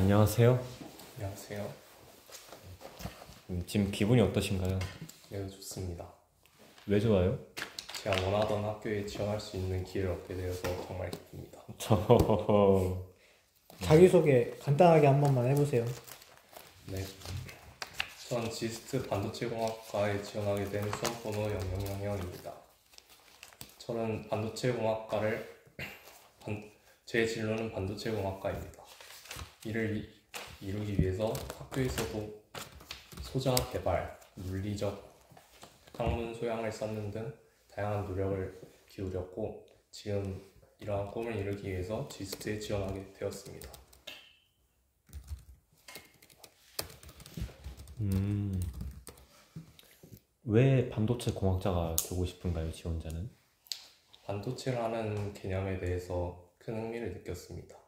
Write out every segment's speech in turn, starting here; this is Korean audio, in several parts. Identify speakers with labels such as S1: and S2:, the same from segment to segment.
S1: 안녕하세요.
S2: 안녕하세요.
S1: 지금 기분이 어떠신가요?
S2: 매우 좋습니다.
S1: 왜 좋아요?
S2: 제가 원하던 학교에 지원할 수 있는 기회를 얻게 되어서 정말 기쁩니다.
S1: 저
S3: 자기소개 간단하게 한 번만 해보세요.
S2: 네. 전 지스트 반도체공학과에 지원하게 된 수험번호 0000입니다. 저는 제 진로는 반도체공학과입니다. 이를 이루기 위해서 학교에서도 소자 개발, 물리적 학문 소양을 쌓는 등 다양한 노력을 기울였고 지금 이러한 꿈을 이루기 위해서 지스트에 지원하게 되었습니다.
S1: 왜 반도체 공학자가 되고 싶은가요, 지원자는?
S2: 반도체라는 개념에 대해서 큰 흥미를 느꼈습니다.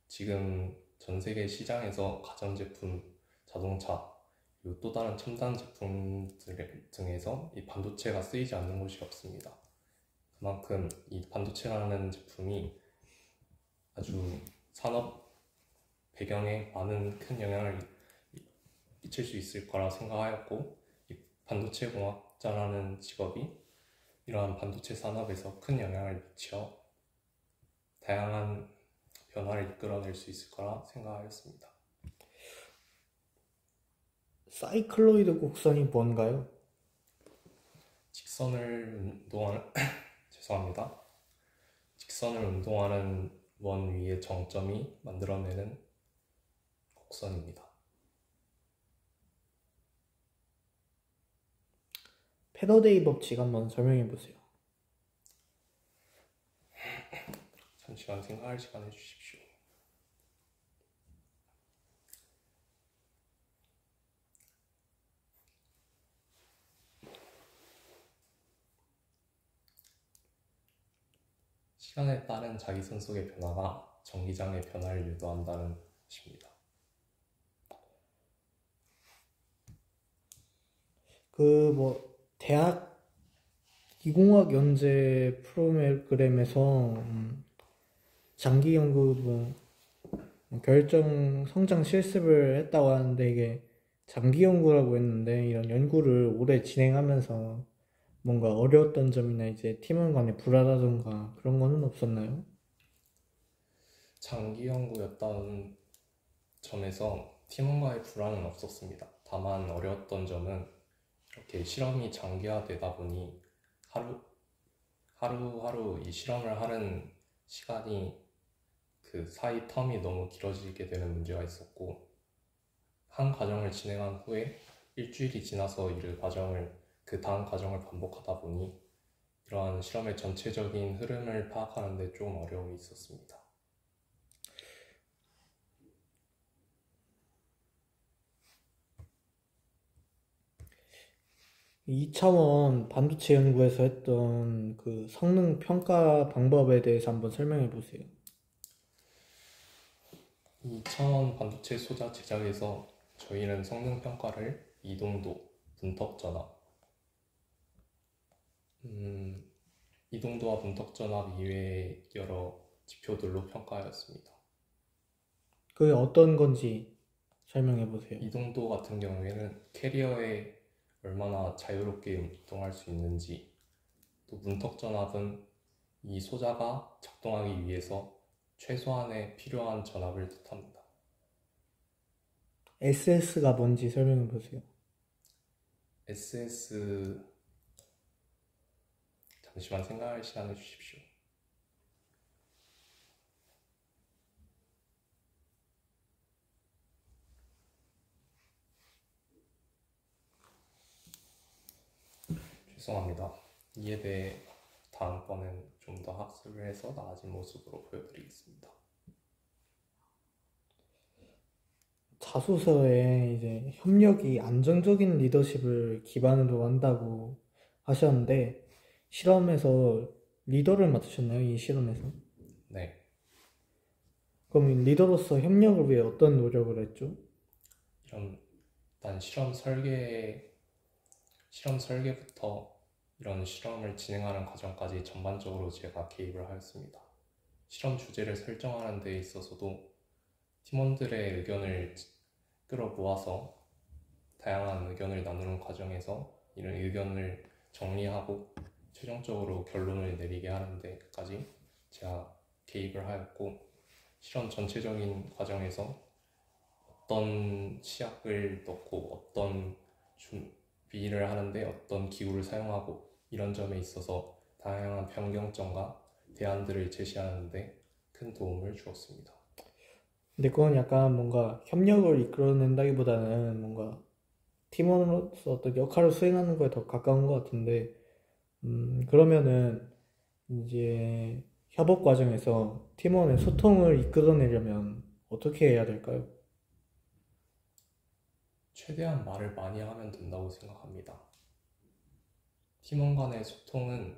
S2: 지금 전 세계 시장에서 가전제품, 자동차, 그리고 또 다른 첨단 제품들 등에서 이 반도체가 쓰이지 않는 곳이 없습니다. 그만큼 이 반도체라는 제품이 아주 산업 배경에 큰 영향을 미칠 수 있을 거라 생각하였고, 이 반도체 공학자라는 직업이 이러한 반도체 산업에서 큰 영향을 미쳐 다양한 변화를 이끌어낼 수 있을 거라 생각하였습니다.
S3: 사이클로이드 곡선이 뭔가요?
S2: 죄송합니다. 직선을 운동하는 원 위의 정점이 만들어내는 곡선입니다.
S3: 패러데이 법칙 한번 설명해보세요.
S2: 잠시만 생각할 시간 해주십시오. 시간에 따른 자기 손속의 변화가 전기장의 변화를 유도한다는 것입니다.
S3: 대학 이공학 연재 프로그램에서 장기 연구 결정 성장 실습을 했다고 하는데 이게 장기 연구라고 했는데 이런 연구를 오래 진행하면서 뭔가 어려웠던 점이나 이제 팀원 간의 불화라던가 그런 거는 없었나요?
S2: 장기 연구였다는 점에서 팀원과의 불화는 없었습니다. 다만 어려웠던 점은 이렇게 실험이 장기화되다 보니 하루하루 이 실험을 하는 시간이 그 사이 텀이 너무 길어지게 되는 문제가 있었고, 한 과정을 진행한 후에 일주일이 지나서 그 다음 과정을 반복하다 보니 이러한 실험의 전체적인 흐름을 파악하는 데 조금 어려움이 있었습니다.
S3: 이차원 반도체 연구에서 했던 그 성능 평가 방법에 대해서 한번 설명해 보세요.
S2: 2차원 반도체 소자 제작에서 저희는 성능 평가를 이동도, 분턱 전압, 이동도와 분턱 전압 이외의 여러 지표들로 평가하였습니다.
S3: 그게 어떤 건지 설명해 보세요.
S2: 이동도 같은 경우에는 캐리어에 얼마나 자유롭게 이동할 수 있는지, 또 분턱 전압은 이 소자가 작동하기 위해서 최소한의 필요한 전압을 뜻합니다.
S3: SS가 뭔지 설명해 보세요.
S2: SS 잠시만 생각할 시간을 주십시오. 죄송합니다. 이에 대해 다음번엔 좀 더 학습을 해서 나아진 모습으로 보여드리겠습니다.
S3: 자소서에 이제 협력이 안정적인 리더십을 기반으로 한다고 하셨는데 실험에서 리더를 맡으셨나요? 이 실험에서?
S2: 네,
S3: 그럼 이 리더로서 협력을 위해 어떤 노력을 했죠?
S2: 일단 실험 설계부터 이런 실험을 진행하는 과정까지 전반적으로 제가 개입을 하였습니다. 실험 주제를 설정하는 데 있어서도 팀원들의 의견을 끌어모아서 다양한 의견을 나누는 과정에서 이런 의견을 정리하고 최종적으로 결론을 내리게 하는 데까지 제가 개입을 하였고, 실험 전체적인 과정에서 어떤 치약을 넣고 어떤 준비를 하는데 어떤 기구를 사용하고 이런 점에 있어서 다양한 변경점과 대안들을 제시하는데 큰 도움을 주었습니다.
S3: 근데 그건 약간 뭔가 협력을 이끌어낸다기보다는 뭔가 팀원으로서 어떤 역할을 수행하는 거에 더 가까운 것 같은데, 그러면은 이제 협업 과정에서 팀원의 소통을 이끌어내려면 어떻게 해야 될까요?
S2: 최대한 말을 많이 하면 된다고 생각합니다. 팀원 간의 소통은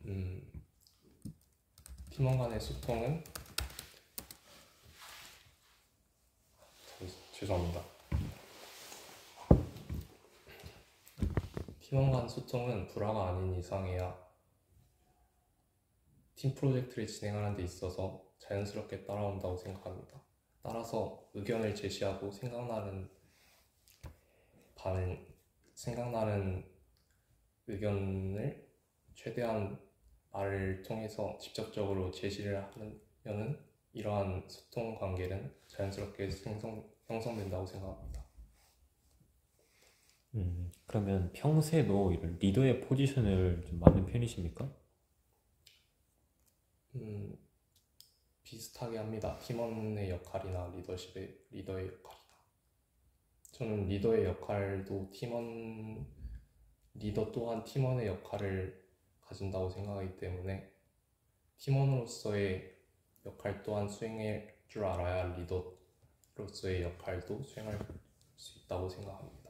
S2: 음, 팀원 간의 소통은 죄송합니다. 팀원 간 소통은 불화가 아닌 이상해야 팀 프로젝트를 진행하는 데 있어서 자연스럽게 따라온다고 생각합니다. 따라서 의견을 제시하고 생각나는 의견을 최대한 말을 통해서 직접적으로 제시를 하면은 이러한 소통 관계는 자연스럽게 형성된다고 생각합니다.
S1: 그러면 평소에도 이런 리더의 포지션을 좀 맡는 편이십니까?
S2: 비슷하게 합니다. 팀원의 역할이나 리더의 역할이나. 저는 리더의 역할도 리더 또한 팀원의 역할을 가진다고 생각하기 때문에 팀원으로서의 역할 또한 수행할 줄 알아야 리더로서의 역할도 수행할 수 있다고 생각합니다.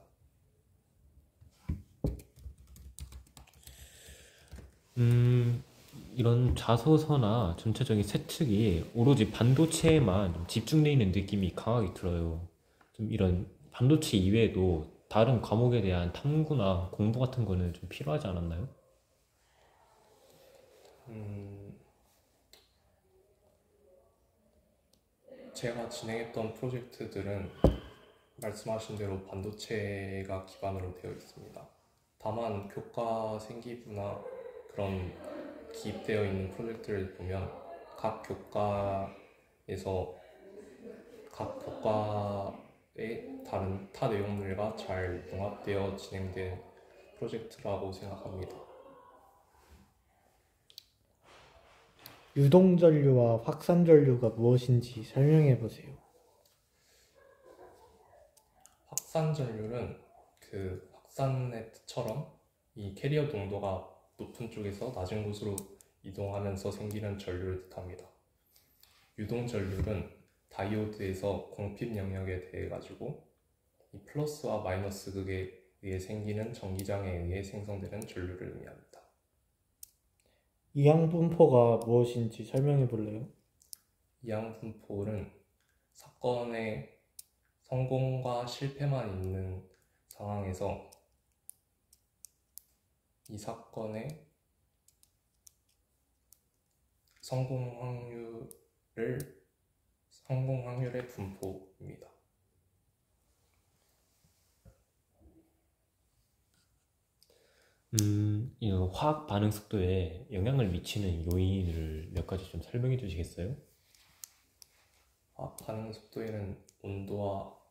S1: 이런 자소서나 전체적인 세특이 오로지 반도체에만 좀 집중되어 있는 느낌이 강하게 들어요. 좀 이런 반도체 이외에도 다른 과목에 대한 탐구나 공부 같은 거는 좀 필요하지 않았나요?
S2: 제가 진행했던 프로젝트들은 말씀하신 대로 반도체가 기반으로 되어 있습니다. 다만 교과 생기부나 그런 기입되어 있는 프로젝트를 보면 각 교과에서 각 교과의 다른 타 내용들과 잘 융합되어 진행된 프로젝트라고 생각합니다.
S3: 유동전류와 확산전류가 무엇인지 설명해 보세요.
S2: 확산전류는 그 확산의 뜻처럼 이 캐리어 농도가 높은 쪽에서 낮은 곳으로 이동하면서 생기는 전류를 뜻합니다. 유동전류는 다이오드에서 공핍 영역에 대해 가지고 이 플러스와 마이너스 극에 의해 생기는 전기장에 의해 생성되는 전류를 의미합니다.
S3: 이항분포가 무엇인지 설명해 볼래요?
S2: 이항분포는 사건의 성공과 실패만 있는 상황에서 이 사건의 성공 확률의 분포입니다.
S1: 이 화학 반응 속도에 영향을 미치는 요인을 몇 가지 좀 설명해 주시겠어요?
S2: 화학 반응 속도에는 온도와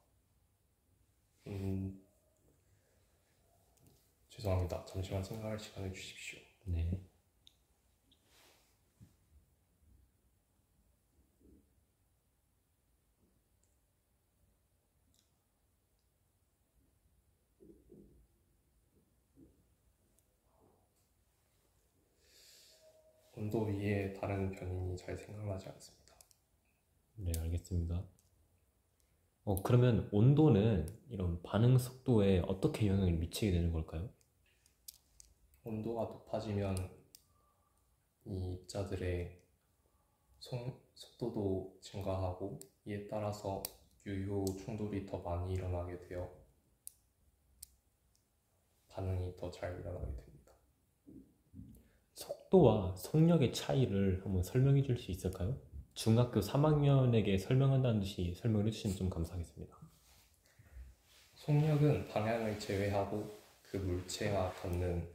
S2: 죄송합니다. 잠시만 생각할 시간을 주십시오.
S1: 네.
S2: 온도 위에 다른 변인이 잘 생각나지 않습니다.
S1: 네, 알겠습니다. 그러면 온도는 이런 반응 속도에 어떻게 영향을 미치게 되는 걸까요?
S2: 온도가 높아지면 이 입자들의 속도도 증가하고 이에 따라서 유효 충돌이 더 많이 일어나게 되어 반응이 더 잘 일어나게 됩니다.
S1: 속도와 속력의 차이를 한번 설명해 줄 수 있을까요? 중학교 3학년에게 설명한다는 듯이 설명을 해주시면 좀 감사하겠습니다.
S2: 속력은 방향을 제외하고 그 물체가 갖는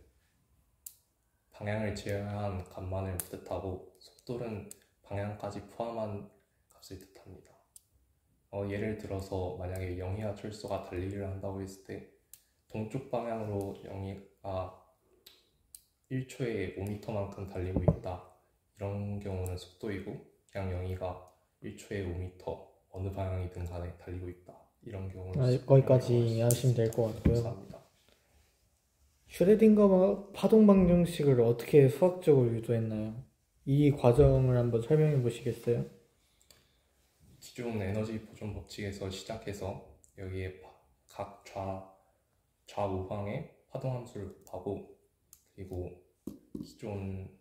S2: 방향을 제외한 값만을 뜻하고, 속도는 방향까지 포함한 값을 뜻합니다. 예를 들어서 만약에 영희와 철수가 달리기를 한다고 했을 때, 동쪽 방향으로 영희가 1초에 5m만큼 달리고 있다, 이런 경우는 속도이고, 그냥 영희가 1초에 5m 어느 방향이든 간에 달리고 있다, 이런 경우는
S3: 거기까지 하시면 될 것 같고요.
S2: 감사합니다.
S3: 슈레딩거 파동 방정식을 어떻게 수학적으로 유도했나요? 이 과정을 한번 설명해 보시겠어요?
S2: 기존 에너지 보존 법칙에서 시작해서 여기에 각 좌우방에 파동 함수를 곱하고, 그리고 기존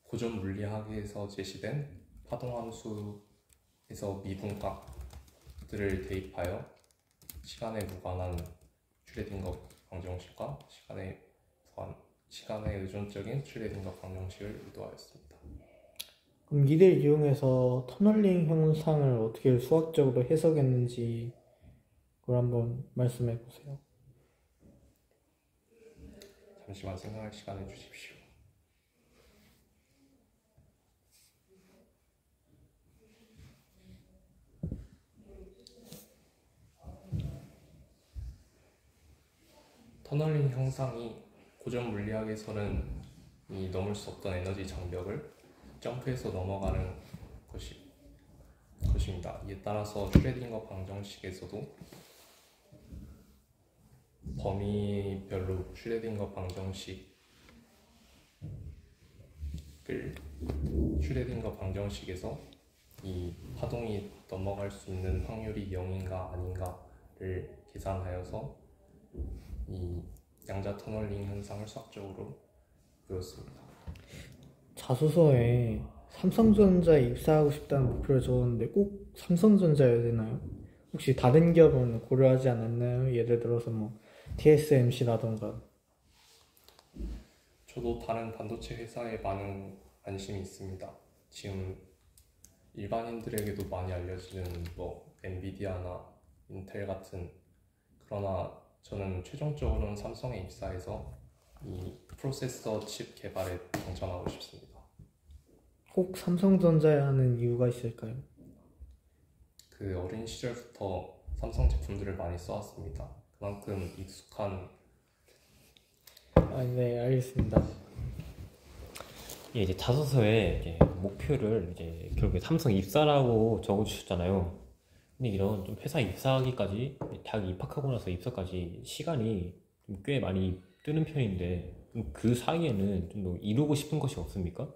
S2: 고전 물리학에서 제시된 파동 함수에서 미분값들을 대입하여 시간에 무관한 슈레딩거 방정식과 시간에 의존적인 슈레딩거 방정식을 유도하였습니다.
S3: 그럼 이를 이용해서 터널링 현상을 어떻게 수학적으로 해석했는지 그걸 한번 말씀해 보세요.
S2: 잠시만 생각할 시간을 주십시오. 터널링 형상이 고전 물리학에서는 이 넘을 수 없던 에너지 장벽을 점프해서 넘어가는 것입니다. 이에 따라서 슈레딩거 방정식에서도 범위별로 슈레딩거 방정식에서 이 파동이 넘어갈 수 있는 확률이 0인가 아닌가를 계산하여서 이 양자 터널링 현상을 수학적으로 보였습니다.
S3: 자소서에 삼성전자에 입사하고 싶다는 목표를 적었는데 꼭 삼성전자여야 되나요? 혹시 다른 기업은 고려하지 않았나요? 예를 들어서 뭐 TSMC라던가.
S2: 저도 다른 반도체 회사에 많은 관심이 있습니다. 지금 일반인들에게도 많이 알려지는 뭐 엔비디아나 인텔 같은, 그러나 저는 최종적으로는 삼성에 입사해서 이 프로세서 칩 개발에 동참하고 싶습니다.
S3: 꼭 삼성전자야 하는 이유가 있을까요?
S2: 그 어린 시절부터 삼성 제품들을 많이 써왔습니다. 그만큼 익숙한.
S3: 네, 알겠습니다.
S1: 예, 이제 자소서에 이제 목표를 이제 결국에 삼성 입사라고 적어주셨잖아요. 근데 이런 좀 회사 입사하기까지, 대학 입학하고 나서 입사까지 시간이 좀 꽤 많이 뜨는 편인데, 그 사이에는 좀 더 이루고 싶은 것이 없습니까?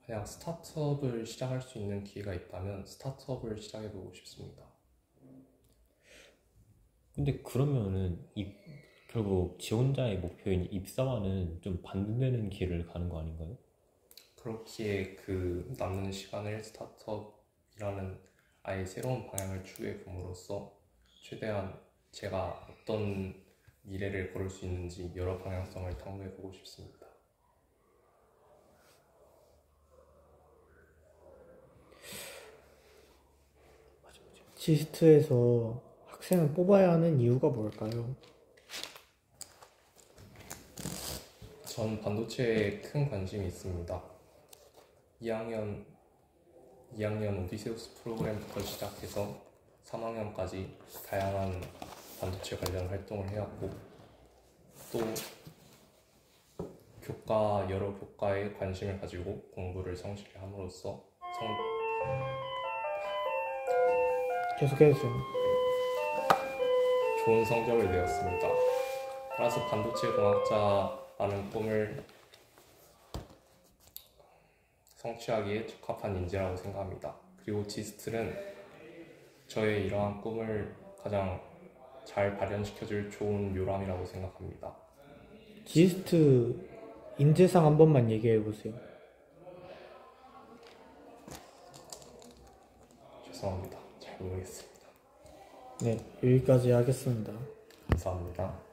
S2: 만약 스타트업을 시작할 수 있는 기회가 있다면 스타트업을 시작해보고 싶습니다.
S1: 근데 그러면은 결국 지원자의 목표인 입사와는 좀 반대되는 길을 가는 거 아닌가요?
S2: 그렇기에 그 남는 시간을 스타트업이라는 아예 새로운 방향을 추구해 봄으로써 최대한 제가 어떤 미래를 걸을 수 있는지 여러 방향성을 탐구해 보고 싶습니다.
S3: 지스트에서 학생을 뽑아야 하는 이유가 뭘까요?
S2: 전 반도체에 큰 관심이 있습니다. 2학년 오디세우스 프로그램부터 시작해서 3학년까지 다양한 반도체 관련 활동을 해왔고, 또 여러 교과에 관심을 가지고 공부를 성실히 함으로써
S3: 계속해주세요.
S2: 좋은 성적을 내었습니다. 따라서 반도체 공학자라는 꿈을 성취하기에 적합한 인재라고 생각합니다. 그리고 지스트는 저의 이러한 꿈을 가장 잘 발현시켜줄 좋은 요람이라고 생각합니다.
S3: 지스트 인재상 한 번만 얘기해 보세요.
S2: 죄송합니다. 잘 모르겠습니다.
S3: 네, 여기까지 하겠습니다.
S2: 감사합니다.